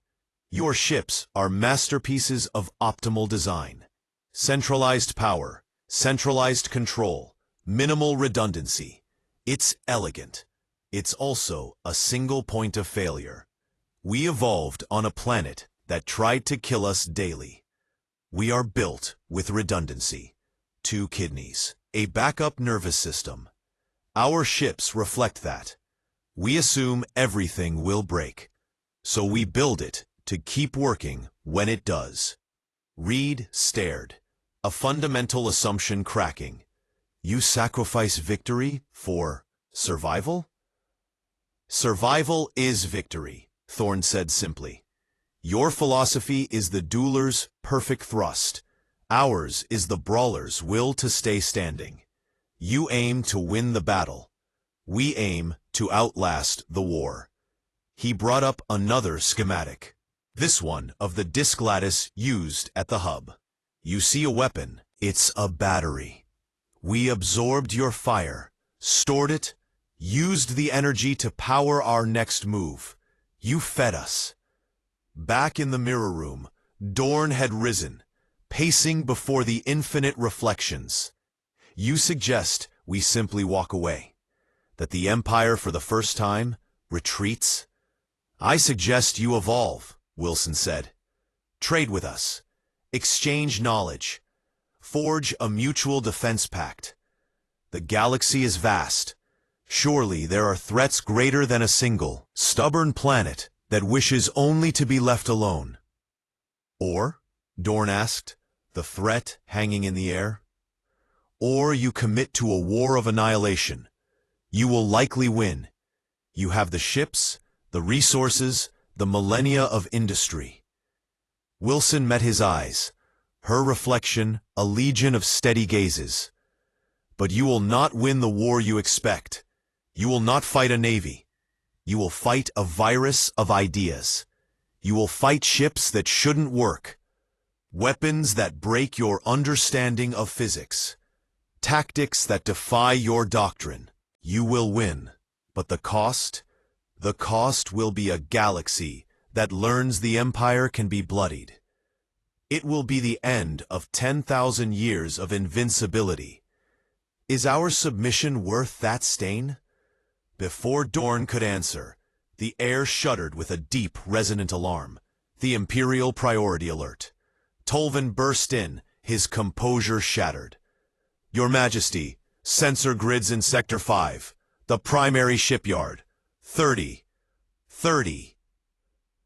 Your ships are masterpieces of optimal design. Centralized power, centralized control, minimal redundancy. It's elegant. It's also a single point of failure. We evolved on a planet that tried to kill us daily. We are built with redundancy. 2 kidneys, a backup nervous system. Our ships reflect that. We assume everything will break, so we build it to keep working when it does. Reed stared, a fundamental assumption cracking. You sacrifice victory for survival? Survival is victory, Thorne said simply. Your philosophy is the dueler's perfect thrust. Ours is the brawler's will to stay standing. You aim to win the battle. We aim to outlast the war. He brought up another schematic. This one of the disc lattice used at the hub. You see a weapon. It's a battery. We absorbed your fire, stored it, used the energy to power our next move. You fed us. Back in the mirror room, Dorn had risen, pacing before the infinite reflections. You suggest we simply walk away, that the Empire for the first time retreats? I suggest you evolve, Wilson said. Trade with us. Exchange knowledge. Forge a mutual defense pact. The galaxy is vast. Surely there are threats greater than a single, stubborn planet that wishes only to be left alone. Or, Dorn asked, the threat hanging in the air? Or you commit to a war of annihilation. You will likely win. You have the ships, the resources, the millennia of industry. Wilson met his eyes, her reflection a legion of steady gazes. But you will not win the war you expect. You will not fight a navy. You will fight a virus of ideas. You will fight ships that shouldn't work. Weapons that break your understanding of physics. Tactics that defy your doctrine. You will win. But the cost? The cost will be a galaxy that learns the Empire can be bloodied. It will be the end of 10,000 years of invincibility. Is our submission worth that stain? Before Dorn could answer, the air shuddered with a deep, resonant alarm. The Imperial priority alert. Tolvan burst in, his composure shattered. Your Majesty, sensor grids in Sector 5, the primary shipyard. 30.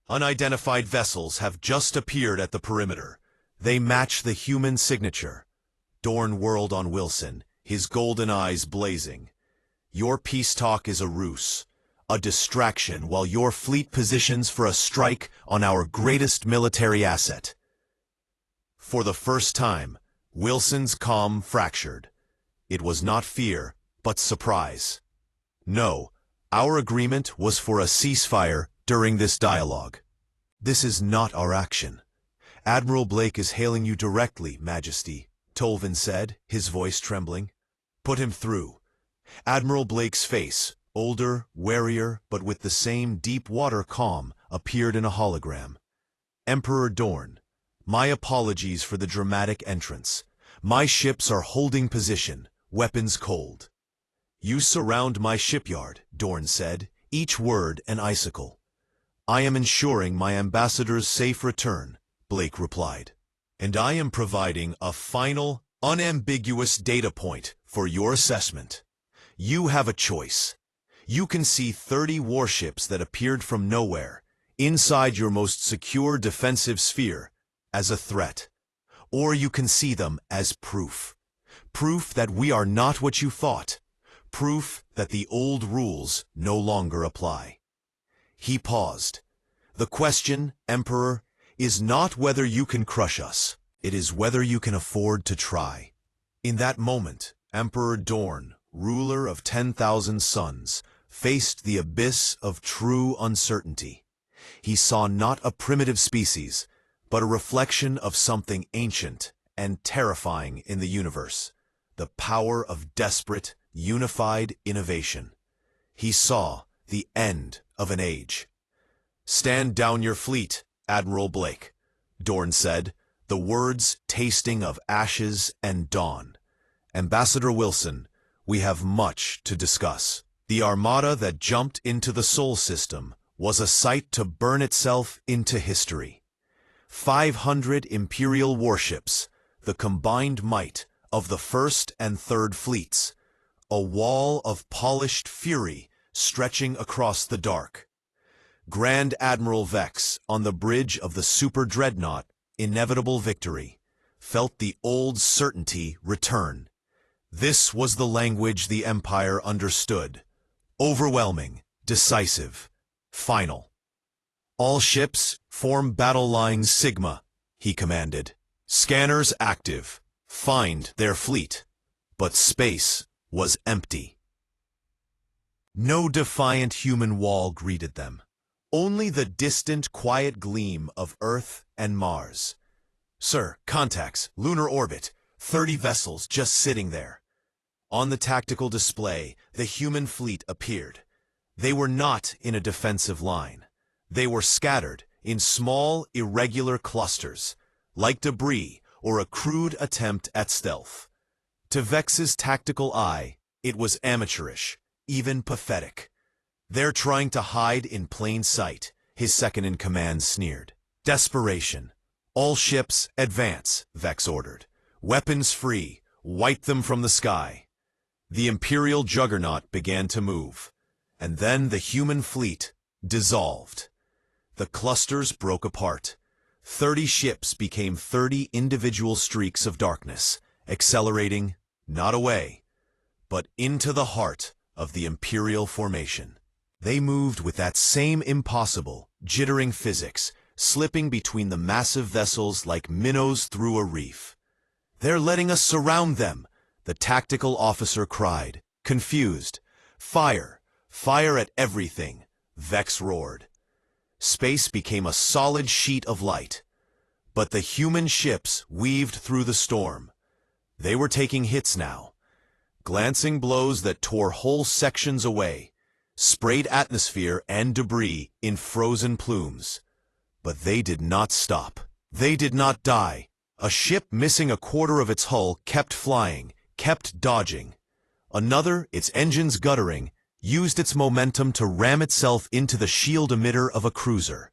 Unidentified vessels have just appeared at the perimeter. They match the human signature. Dorn whirled on Wilson, his golden eyes blazing. Your peace talk is a ruse, a distraction while your fleet positions for a strike on our greatest military asset. For the first time, Wilson's calm fractured. It was not fear, but surprise. No, our agreement was for a ceasefire during this dialogue. This is not our action. Admiral Blake is hailing you directly, Majesty, Tolvin said, his voice trembling. Put him through. Admiral Blake's face, older, warier, but with the same deep-water calm, appeared in a hologram. Emperor Dorn, my apologies for the dramatic entrance. My ships are holding position, weapons cold. You surround my shipyard, Dorn said, each word an icicle. I am ensuring my ambassador's safe return, Blake replied. And I am providing a final, unambiguous data point for your assessment. You have a choice. You can see 30 warships that appeared from nowhere, inside your most secure defensive sphere, as a threat. Or you can see them as proof. Proof that we are not what you thought. Proof that the old rules no longer apply. He paused. The question, Emperor, is not whether you can crush us. It is whether you can afford to try. In that moment, Emperor Dorn, ruler of 10,000 suns, faced the abyss of true uncertainty. He saw not a primitive species, but a reflection of something ancient and terrifying in the universe. The power of desperate, unified innovation. He saw the end of an age. Stand down your fleet, Admiral Blake, Dorn said, the words tasting of ashes and dawn. Ambassador Wilson, we have much to discuss. The armada that jumped into the Sol system was a sight to burn itself into history. 500 Imperial warships, the combined might of the First and Third Fleets, a wall of polished fury stretching across the dark. Grand Admiral Vex, on the bridge of the Super Dreadnought, Inevitable Victory, felt the old certainty return. This was the language the Empire understood. Overwhelming, decisive, final. All ships, form battle lines Sigma, he commanded. Scanners active. Find their fleet. But space was empty. No defiant human wall greeted them. Only the distant, quiet gleam of Earth and Mars. Sir, contacts, lunar orbit, 30 vessels just sitting there. On the tactical display, the human fleet appeared. They were not in a defensive line. They were scattered in small, irregular clusters, like debris or a crude attempt at stealth. To Vex's tactical eye, it was amateurish, even pathetic. They're trying to hide in plain sight, his second-in-command sneered. Desperation. All ships, advance, Vex ordered. Weapons free, wipe them from the sky. The Imperial juggernaut began to move, and then the human fleet dissolved. The clusters broke apart. 30 ships became 30 individual streaks of darkness, accelerating, not away, but into the heart of the Imperial formation. They moved with that same impossible, jittering physics, slipping between the massive vessels like minnows through a reef. They're letting us surround them, the tactical officer cried, confused. Fire! Fire at everything! Vex roared. Space became a solid sheet of light. But the human ships weaved through the storm. They were taking hits now. Glancing blows that tore whole sections away, sprayed atmosphere and debris in frozen plumes. But they did not stop. They did not die. A ship missing a quarter of its hull kept flying, kept dodging. Another, its engines guttering, used its momentum to ram itself into the shield emitter of a cruiser.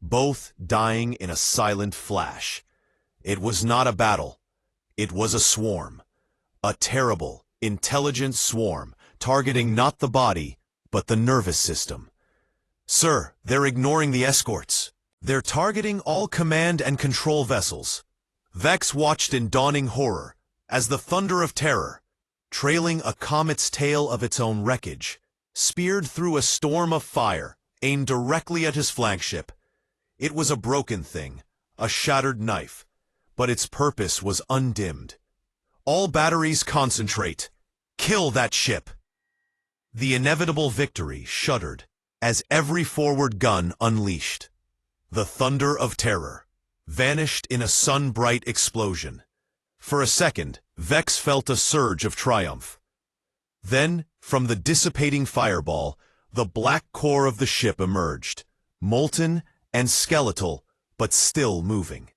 Both dying in a silent flash. It was not a battle. It was a swarm. A terrible, intelligent swarm, targeting not the body, but the nervous system. Sir, they're ignoring the escorts. They're targeting all command and control vessels. Vex watched in dawning horror, as the thunder of terror, trailing a comet's tail of its own wreckage, speared through a storm of fire, aimed directly at his flagship. It was a broken thing, a shattered knife, but its purpose was undimmed. All batteries concentrate. Kill that ship! The inevitable victory shuddered as every forward gun unleashed. The thunder of terror vanished in a sun-bright explosion. For a second, Vex felt a surge of triumph. Then, from the dissipating fireball, the black core of the ship emerged, molten and skeletal, but still moving.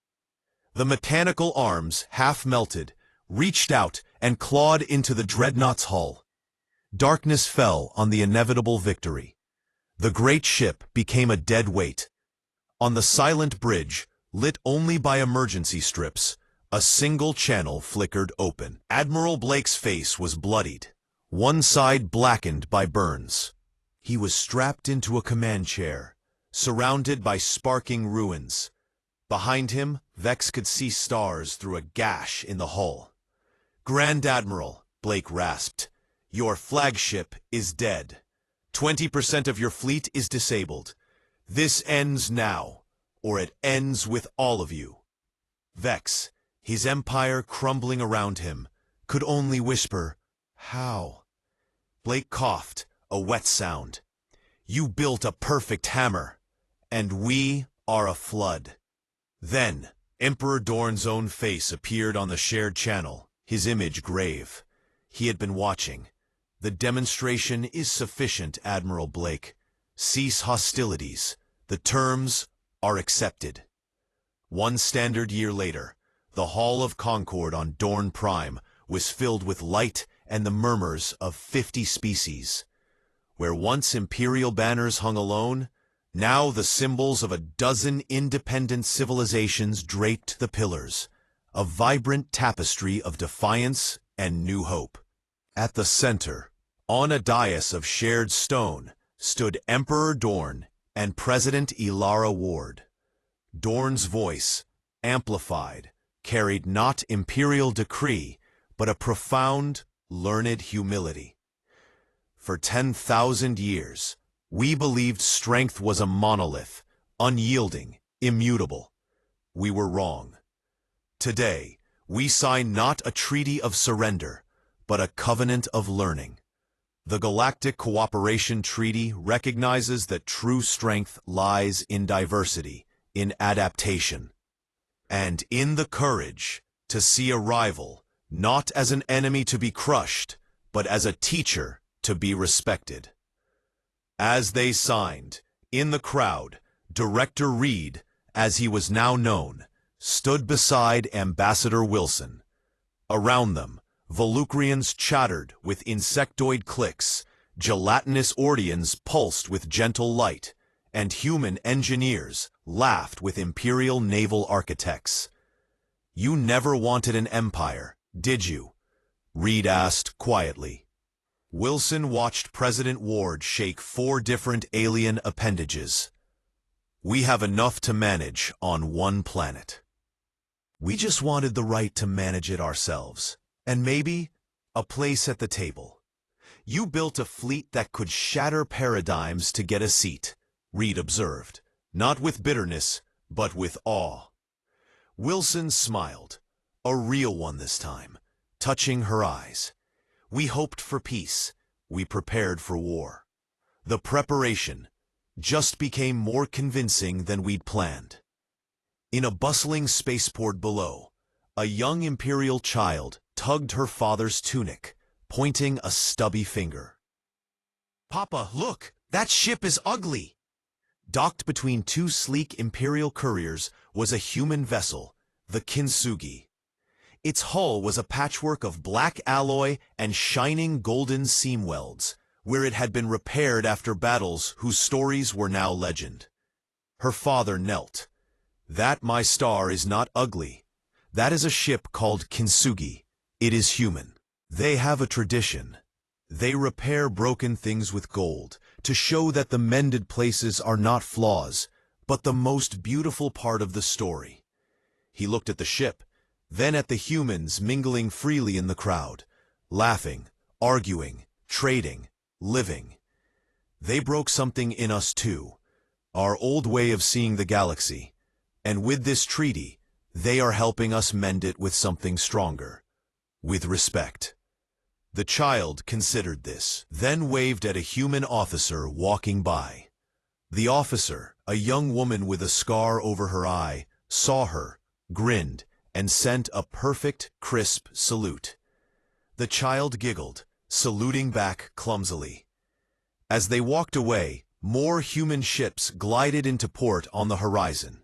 The mechanical arms, half melted, reached out and clawed into the dreadnought's hull. Darkness fell on the inevitable victory. The great ship became a dead weight. On the silent bridge, lit only by emergency strips, a single channel flickered open. Admiral Blake's face was bloodied, one side blackened by burns. He was strapped into a command chair, surrounded by sparking ruins. Behind him, Vex could see stars through a gash in the hull. "Grand Admiral," Blake rasped, "your flagship is dead. 20% of your fleet is disabled. This ends now, or it ends with all of you." Vex, his empire crumbling around him, could only whisper, "How?" Blake coughed, a wet sound. "You built a perfect hammer, and we are a flood." Then, Emperor Dorn's own face appeared on the shared channel, his image grave. He had been watching. "The demonstration is sufficient, Admiral Blake. Cease hostilities. The terms are accepted." One standard year later, the Hall of Concord on Dorn Prime was filled with light and the murmurs of 50 species. Where once imperial banners hung alone, now the symbols of a dozen independent civilizations draped the pillars, a vibrant tapestry of defiance and new hope. At the center, on a dais of shared stone, stood Emperor Dorn and President Ilara Ward. Dorn's voice, amplified, carried not imperial decree, but a profound, learned humility. For 10,000 years, we believed strength was a monolith, unyielding, immutable. We were wrong. Today, we sign not a treaty of surrender, but a covenant of learning. The Galactic Cooperation Treaty recognizes that true strength lies in diversity, in adaptation, and in the courage to see a rival not as an enemy to be crushed, but as a teacher to be respected. As they signed, in the crowd, Director Reed, as he was now known, stood beside Ambassador Wilson. Around them, Volucrians chattered with insectoid clicks, gelatinous Ordians pulsed with gentle light, and human engineers laughed with imperial naval architects. "You never wanted an empire, did you?" Reed asked quietly. Wilson watched President Ward shake 4 different alien appendages. "We have enough to manage on one planet. We just wanted the right to manage it ourselves, and maybe a place at the table. You built a fleet that could shatter paradigms to get a seat," Reed observed, not with bitterness, but with awe. Wilson smiled, a real one this time, touching her eyes. "We hoped for peace. We prepared for war. The preparation just became more convincing than we'd planned." In a bustling spaceport below, a young imperial child tugged her father's tunic, pointing a stubby finger. "Papa, look! That ship is ugly!" Docked between 2 sleek imperial couriers was a human vessel, the Kintsugi. Its hull was a patchwork of black alloy and shining golden seam welds, where it had been repaired after battles whose stories were now legend. Her father knelt. "That, my star, is not ugly. That is a ship called Kintsugi. It is human. They have a tradition. They repair broken things with gold, to show that the mended places are not flaws, but the most beautiful part of the story." He looked at the ship, then at the humans mingling freely in the crowd, laughing, arguing, trading, living. They broke something in us too, our old way of seeing the galaxy, and with this treaty, they are helping us mend it with something stronger, with respect. The child considered this, then waved at a human officer walking by. The officer, a young woman with a scar over her eye, saw her, grinned, and sent a perfect, crisp salute. The child giggled, saluting back clumsily. As they walked away, more human ships glided into port on the horizon.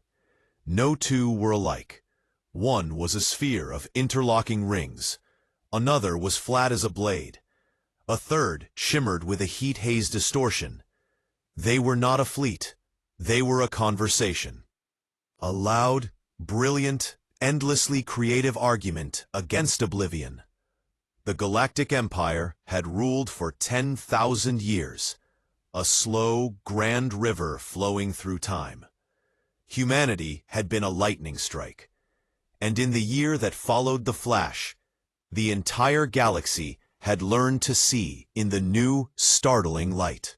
No two were alike. One was a sphere of interlocking rings. Another was flat as a blade. A third shimmered with a heat-haze distortion. They were not a fleet. They were a conversation. A loud, brilliant, endlessly creative argument against oblivion. The Galactic Empire had ruled for 10,000 years, a slow, grand river flowing through time. Humanity had been a lightning strike, and in the year that followed the flash, the entire galaxy had learned to see in the new, startling light.